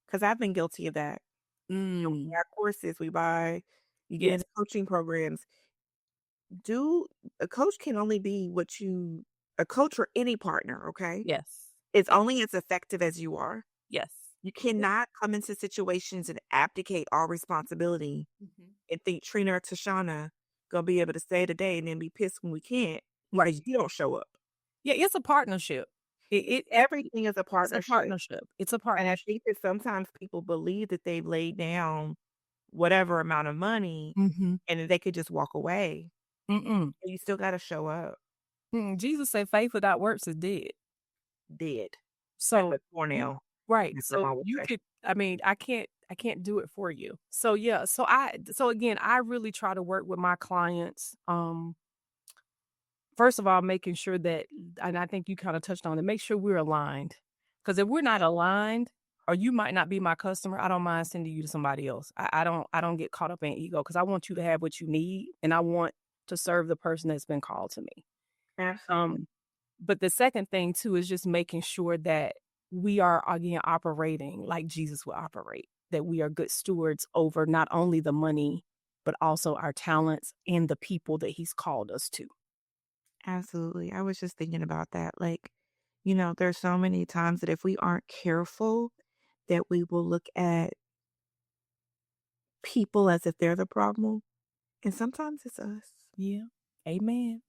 because I've been guilty of that. We Mm, buy courses, you get yes, into coaching programs. Do a coach can only be a coach or any partner, okay? yes, It's yes, only as effective as you are. yes. You Yes. cannot come into situations and abdicate all responsibility Mhm. and think Trina or Tashana gonna be able to stay today and then be pissed when we can't Right. because you don't show up. Yeah, it's a partnership. Everything is a It's a partnership. partnership. It's a And I partnership. think that sometimes people believe that they've laid down whatever amount of money Mhm. and that they could just walk away. Mm-mm. And you still gotta show up. Mm-mm. Jesus said faith without works is dead. Dead. So But for you now, right. my So grandma would you say. could I can't do it for you. So yeah, so again, I really try to work with my clients. First of all, making sure that, and I think you kind of touched on it, make sure we're aligned. Because if we're not aligned, or you might not be my customer, I don't mind sending you to somebody else. I don't get caught up in ego because I want you to have what you need and I want to serve the person that's been called to me. Absolutely. Um, but the second thing too is just making sure that we are again operating like Jesus would operate, that we are good stewards over not only the money, but also our talents and the people that he's called us to. Absolutely. I was just thinking about that. Like, there's so many times that if we aren't careful, that we will look at people as if they're the problem. And sometimes it's us. Yeah. Amen.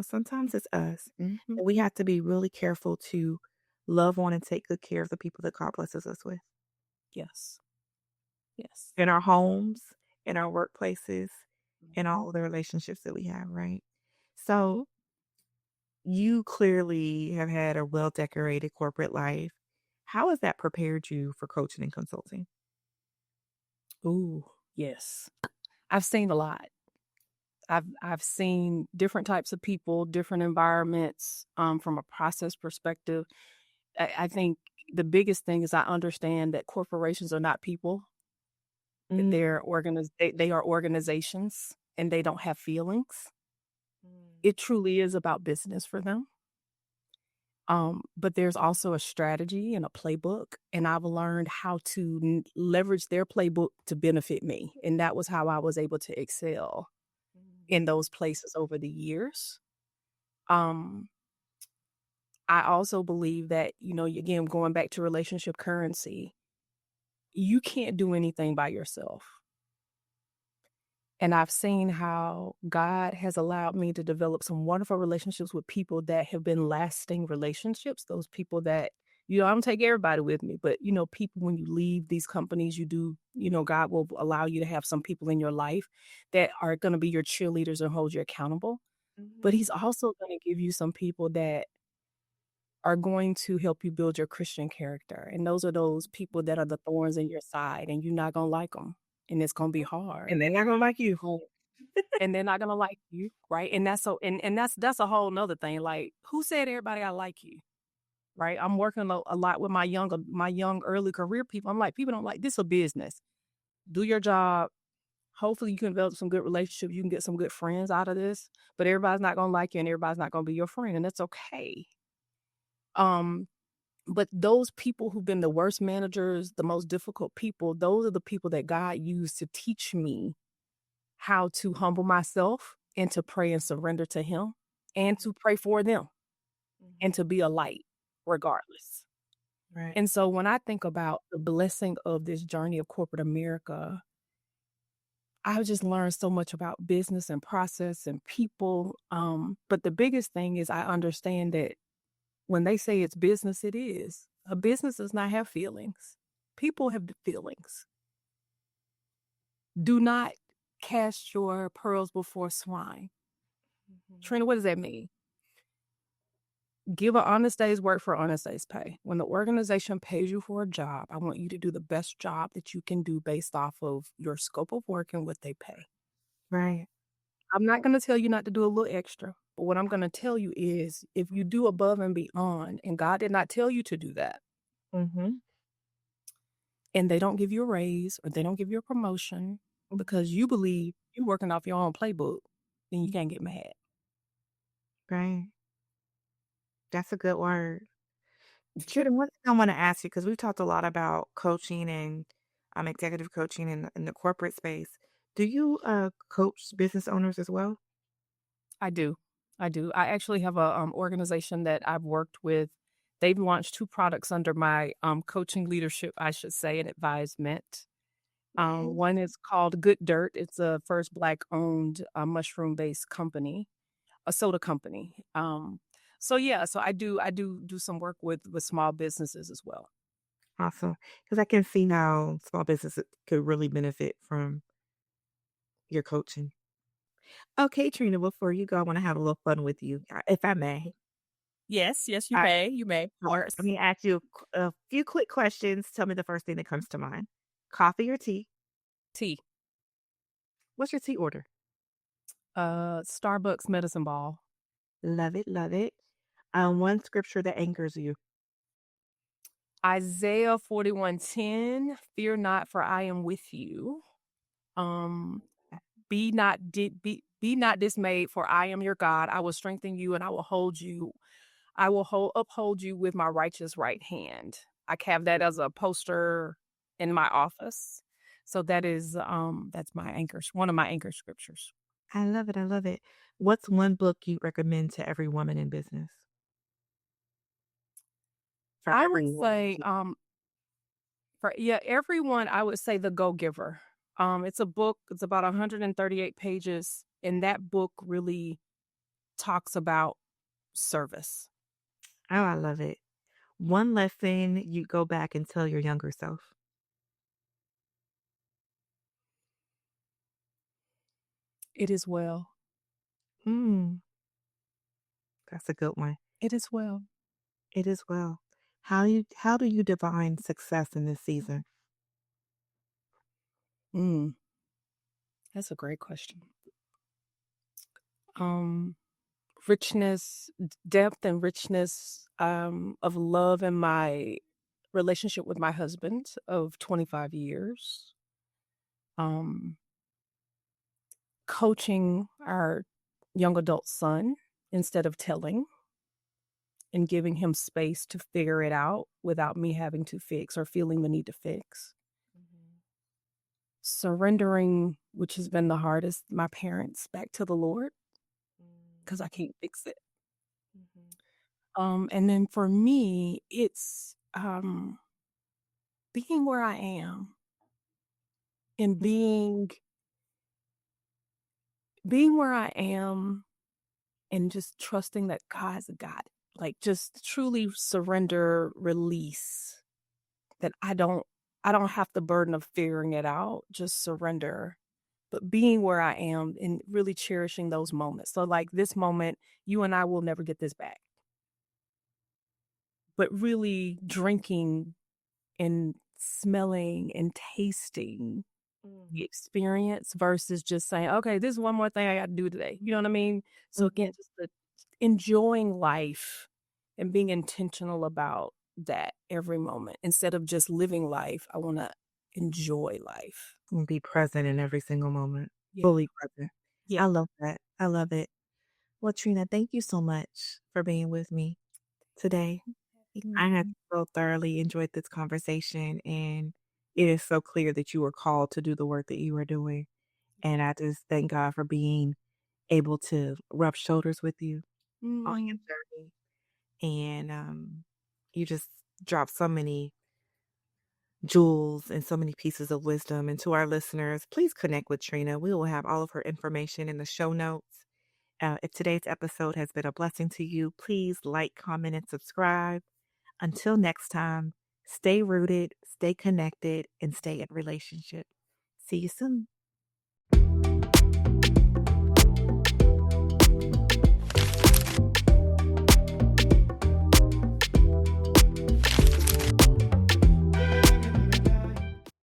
Sometimes it's us. Mhm. And we have to be really careful to love on and take good care of the people that God blesses us with Yes. Yes. in our homes, in our workplaces, in Mhm. all of the relationships that we have, right? So You clearly have had a well-decorated corporate life. How has that prepared you for coaching and consulting? Ooh, yes. I've seen a lot. I've seen different types of people, different environments, from a process perspective. I think the biggest thing is I understand that corporations are not people. Mm, They are organizations, and they don't have feelings. mm, It truly is about business for them. But there's also a strategy and a playbook, and I've learned how to leverage their playbook to benefit me. And that was how I was able to excel mm, in those places over the years. Um, I also believe that, again, going back to relationship currency, you can't do anything by yourself. And I've seen how God has allowed me to develop some wonderful relationships with people that have been lasting relationships. Those people that, I don't take everybody with me, but, people, when you leave these companies, God will allow you to have some people in your life that are going to be your cheerleaders and hold you accountable. But mhm, He's also going to give you some people that are going to help you build your Christian character. And those are those people that are the thorns in your side, and you're not going to like them. And it's going to be hard. and they're not gonna like you. And they're not gonna like you, right? And that's so and that's a whole nother thing. Like, who said everybody I like you? Right? I'm working a lot with my young early career people. I'm like, people don't like this a business. Do your job. Hopefully you can develop some good relationships. You can get some good friends out of this. But everybody's not gonna like you and everybody's not gonna be your friend. And that's okay. Um, but those people who've been the worst managers, the most difficult people, those are the people that God used to teach me how to humble myself and to pray and surrender to Him and to pray for them and Mhm. to be a light regardless. Right. And so when I think about the blessing of this journey of corporate America, I've just learned so much about business and process and people. But the biggest thing is I understand that when they say it's business, it is. A business does not have feelings. People have feelings. Do not cast your pearls before swine. Mhm. Trina, what does that mean? Give an honest day's work for honest day's pay. When the organization pays you for a job, I want you to do the best job that you can do based off of your scope of work and what they pay. Right. I'm not going to tell you not to do a little extra, but what I'm going to tell you is if you do above and beyond, and God did not tell you to do that, Mhm. and they don't give you a raise or they don't give you a promotion Mhm. because you believe you're working off your own playbook, then you can't get mad. Right. That's a good word. Jordan, one thing I want to ask you, because we've talked a lot about coaching and executive coaching in the corporate space. Do you coach business owners as well? I do. I do. I actually have a organization that I've worked with. They've launched 2 products under my, coaching leadership, I should say, and advisement. Mhm. One is called Good Dirt. It's a first Black-owned, mushroom-based company, a soda company. So yeah, so I do some work with small businesses as well. Awesome. Because I can see how small businesses could really benefit from your coaching. Okay, Trina, before you go, I want to have a little fun with you, if I may. Yes, yes, I, you may, of Let course. me ask you a few quick questions. Tell me the first thing that comes to mind. Coffee or tea? Tea. What's your tea order? Starbucks medicine ball. Love it, love it. One scripture that anchors you. Isaiah 41:10, fear not, for I am with you. Um, be not dismayed, for I am your God. I will strengthen you and I will hold you. I will uphold you with my righteous right hand. I have that as a poster in my office. So that's my anchor, one of my anchor scriptures. I love it. I love it. What's one book you recommend to every woman in business? For I would every woman. say for yeah, everyone, I would say The Go Giver. It's a book, it's about 138 pages, and that book really talks about service. Oh, I love it. One lesson you go back and tell your younger self. It is well. Mm. That's a good one. It is well. It is well. How do you define success in this season? Mm, that's a great question. Um, richness, depth and richness of love in my relationship with my husband of 25 years. Um, coaching our young adult son instead of telling and giving him space to figure it out without me having to fix or feeling the need to fix. Mhm. Surrendering, which has been the hardest, my parents back to the Lord Mm, because I can't fix it. mhm, And then for me, it's being where I am and being where I am and just trusting that God's got it. Like just truly surrender, release that I don't have the burden of figuring it out, just surrender. But being where I am and really cherishing those moments. So like this moment, you and I will never get this back. But really drinking and smelling and tasting mm, the experience versus just saying, okay, this is one more thing I got to do today. You know what I mean? So mhm. again, just the enjoying life and being intentional about that every moment instead of just living life. I want to enjoy life. And be present in every single moment, Yeah. fully present. Yeah. I love that. I love it. Well, Trina, thank you so much for being with me today. I have Mm, so thoroughly enjoyed this conversation, and it is so clear that you were called to do the work that you are doing. And I just thank God for being able to rub shoulders with you on mm, your journey. And you just dropped so many jewels and so many pieces of wisdom. And to our listeners, please connect with Trina. We will have all of her information in the show notes. If today's episode has been a blessing to you, please like, comment, and subscribe. Until next time, stay rooted, stay connected, and stay in relationship. See you soon.